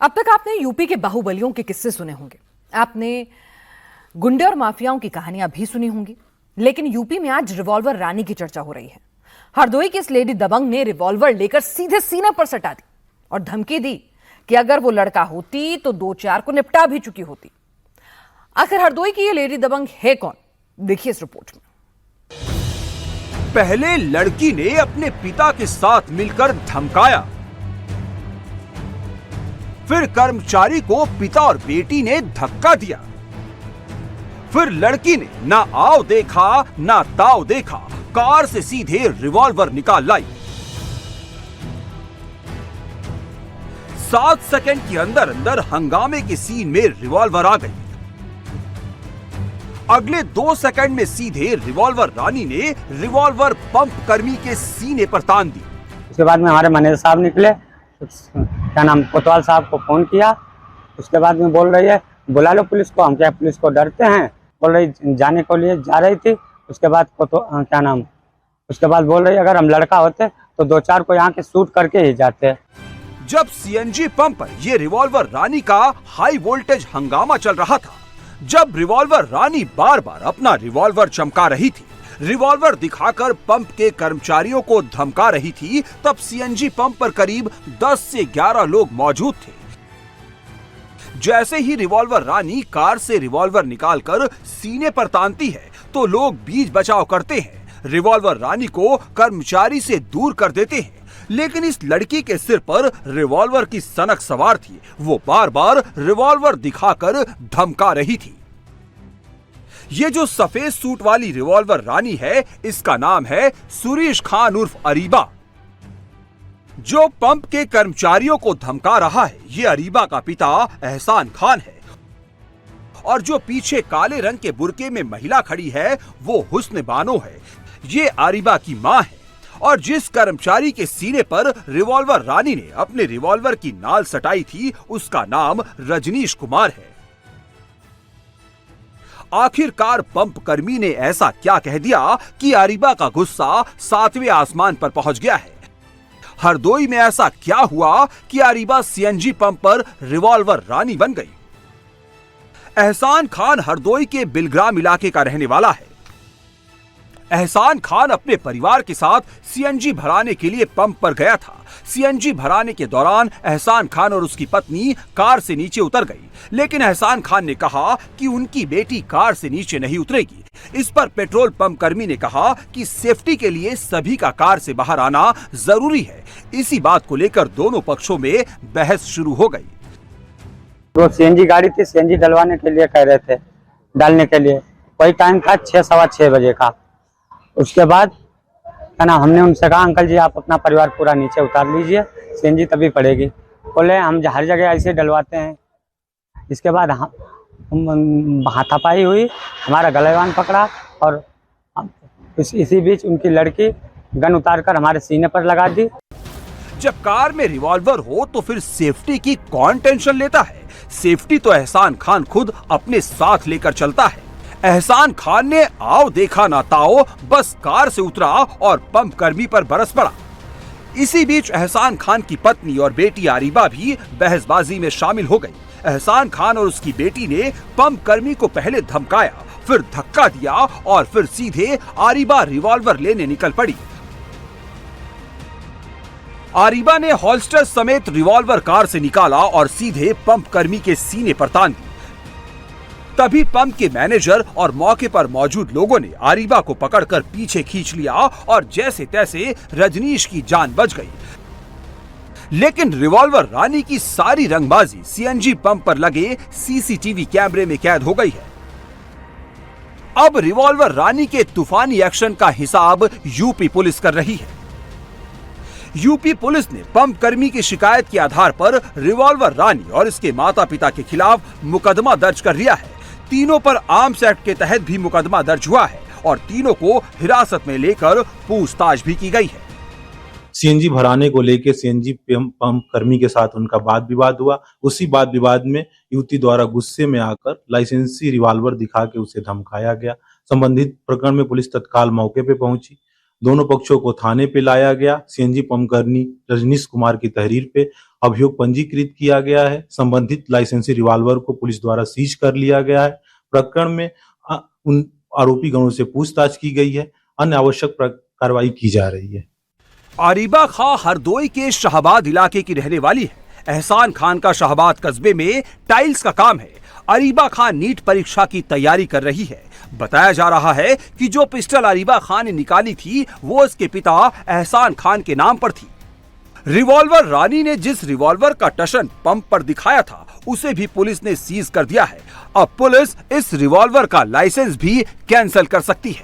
अब तक आपने यूपी के बाहुबलियों के किस्से सुने होंगे, आपने गुंडे और माफियाओं की कहानियां भी सुनी होंगी, लेकिन यूपी में आज रिवॉल्वर रानी की चर्चा हो रही है। हरदोई की इस लेडी दबंग ने रिवॉल्वर लेकर सीधे सीने पर सटा दी और धमकी दी कि अगर वो लड़का होती तो 2-4 को निपटा भी चुकी होती। आखिर हरदोई की ये लेडी दबंग है कौन, देखिए इस रिपोर्ट में। पहले लड़की ने अपने पिता के साथ मिलकर धमकाया, फिर कर्मचारी को पिता और बेटी ने धक्का दिया, फिर लड़की ने ना आओ देखा ना ताव देखा, कार से सीधे रिवॉल्वर निकाल लाई। 7 सेकंड के अंदर अंदर हंगामे के सीन में रिवॉल्वर आ गई। अगले 2 सेकंड में सीधे रिवॉल्वर रानी ने रिवॉल्वर पंप कर्मी के सीने पर तान दी। उसके बाद में हमारे मैनेजर साहब निकले, क्या नाम कोतवाल साहब को फोन किया। उसके बाद में बोल रही है बुला लो पुलिस को। हम क्या पुलिस को डरते हैं, बोल रही जाने को लिए जा रही थी। उसके बाद उसके बाद बोल रही अगर हम लड़का होते तो 2-4 को यहाँ के शूट करके ही जाते। जब सीएनजी पंप पर ये रिवॉल्वर रानी का हाई वोल्टेज हंगामा चल रहा था, जब रिवॉल्वर रानी बार बार अपना रिवॉल्वर चमका रही थी, रिवॉल्वर दिखाकर पंप के कर्मचारियों को धमका रही थी, तब सीएनजी पंप पर करीब 10 से 11 लोग मौजूद थे। जैसे ही रिवॉल्वर रानी कार से रिवॉल्वर निकालकर सीने पर तानती है तो लोग बीच बचाव करते हैं, रिवॉल्वर रानी को कर्मचारी से दूर कर देते हैं। लेकिन इस लड़की के सिर पर रिवॉल्वर की सनक सवार थी, वो बार बार रिवॉल्वर दिखाकर धमका रही थी। ये जो सफेद सूट वाली रिवॉल्वर रानी है, इसका नाम है सुरेश खान उर्फ अरीबा। जो पंप के कर्मचारियों को धमका रहा है, ये अरीबा का पिता एहसान खान है, और जो पीछे काले रंग के बुर्के में महिला खड़ी है वो हुस्न बानो है, ये अरीबा की मां है। और जिस कर्मचारी के सीने पर रिवॉल्वर रानी ने अपने रिवॉल्वर की नाल सटाई थी, उसका नाम रजनीश कुमार है। आखिरकार पंप कर्मी ने ऐसा क्या कह दिया कि अरीबा का गुस्सा 7वें आसमान पर पहुंच गया है। हरदोई में ऐसा क्या हुआ कि अरीबा सीएनजी पंप पर रिवॉल्वर रानी बन गई। एहसान खान हरदोई के बिलग्राम इलाके का रहने वाला है। एहसान खान अपने परिवार के साथ सीएनजी भराने के लिए पंप पर गया था। सीएनजी भराने के दौरान एहसान खान और उसकी पत्नी कार से नीचे उतर गई, लेकिन एहसान खान ने कहा कि उनकी बेटी कार से नीचे नहीं उतरेगी। इस पर पेट्रोल पंप कर्मी ने कहा कि सेफ्टी के लिए सभी का कार से बाहर आना जरूरी है। इसी बात को लेकर दोनों पक्षों में बहस शुरू हो गई। वो सीएनजी गाड़ी थी, सीएनजी डलवाने के लिए कह रहे थे, डालने के लिए। वही टाइम था 6-6:15 बजे का। उसके बाद है ना, हमने उनसे कहा अंकल जी आप अपना परिवार पूरा नीचे उतार लीजिए, सीएनजी तभी पड़ेगी। बोले हम हर जगह ऐसे डलवाते हैं। इसके बाद हाथापाई हुई, हमारा गलेवान पकड़ा और इसी बीच उनकी लड़की गन उतारकर हमारे सीने पर लगा दी। जब कार में रिवॉल्वर हो तो फिर सेफ्टी की कौन टेंशन लेता है? सेफ्टी तो एहसान खान खुद अपने साथ लेकर चलता है। एहसान खान ने आओ देखा ना ताओ, बस कार से उतरा और पंप कर्मी पर बरस पड़ा। इसी बीच एहसान खान की पत्नी और बेटी अरीबा भी बहसबाजी में शामिल हो गई। एहसान खान और उसकी बेटी ने पंप कर्मी को पहले धमकाया, फिर धक्का दिया और फिर सीधे अरीबा रिवॉल्वर लेने निकल पड़ी। अरीबा ने हॉल्स्टर समेत रिवॉल्वर कार से निकाला और सीधे पंप कर्मी के सीने पर तान दी। तभी पंप के मैनेजर और मौके पर मौजूद लोगों ने अरीबा को पकड़कर पीछे खींच लिया और जैसे तैसे रजनीश की जान बच गई। लेकिन रिवॉल्वर रानी की सारी रंगबाजी सीएनजी पंप पर लगे सीसीटीवी कैमरे में कैद हो गई है। अब रिवॉल्वर रानी के तूफानी एक्शन का हिसाब यूपी पुलिस कर रही है। यूपी पुलिस ने पंप कर्मी की शिकायत के आधार पर रिवॉल्वर रानी और इसके माता पिता के खिलाफ मुकदमा दर्ज कर लिया है। तीनों पर आर्म्स एक्ट के तहत भी मुकदमा दर्ज हुआ है और तीनों को हिरासत में लेकर पूछताछ भी की गई है। सीएनजी भराने को लेकर सीएनजी पंप कर्मी के साथ उनका वाद विवाद हुआ। उसी वाद विवाद में युवती द्वारा गुस्से में आकर लाइसेंसी रिवॉल्वर दिखा के उसे धमकाया गया। संबंधित प्रकरण में पुलिस तत्काल मौके पे पहुंची। दोनों पक्षों को थाने पे लाया गया। सीएनजी पंप कर्मी रजनीश कुमार की तहरीर पे अभियोग पंजीकृत किया गया है। संबंधित लाइसेंसी रिवॉल्वर को पुलिस द्वारा सीज कर लिया गया है। प्रकरण में उन आरोपी गणों से पूछताछ की गई है। अन्य आवश्यक कार्रवाई की जा रही है। अरीबा खां हरदोई के शाहबाद इलाके की रहने वाली है। एहसान खान का शाहबाद कस्बे में टाइल्स का काम है। अरीबा खान नीट परीक्षा की तैयारी कर रही है। बताया जा रहा है कि जो पिस्टल अरीबा खान ने निकाली थी वो उसके पिता एहसान खान के नाम पर थी। रिवॉल्वर रानी ने जिस रिवॉल्वर का टशन पंप पर दिखाया था उसे भी पुलिस ने सीज कर दिया है। अब पुलिस इस रिवॉल्वर का लाइसेंस भी कैंसिल कर सकती है।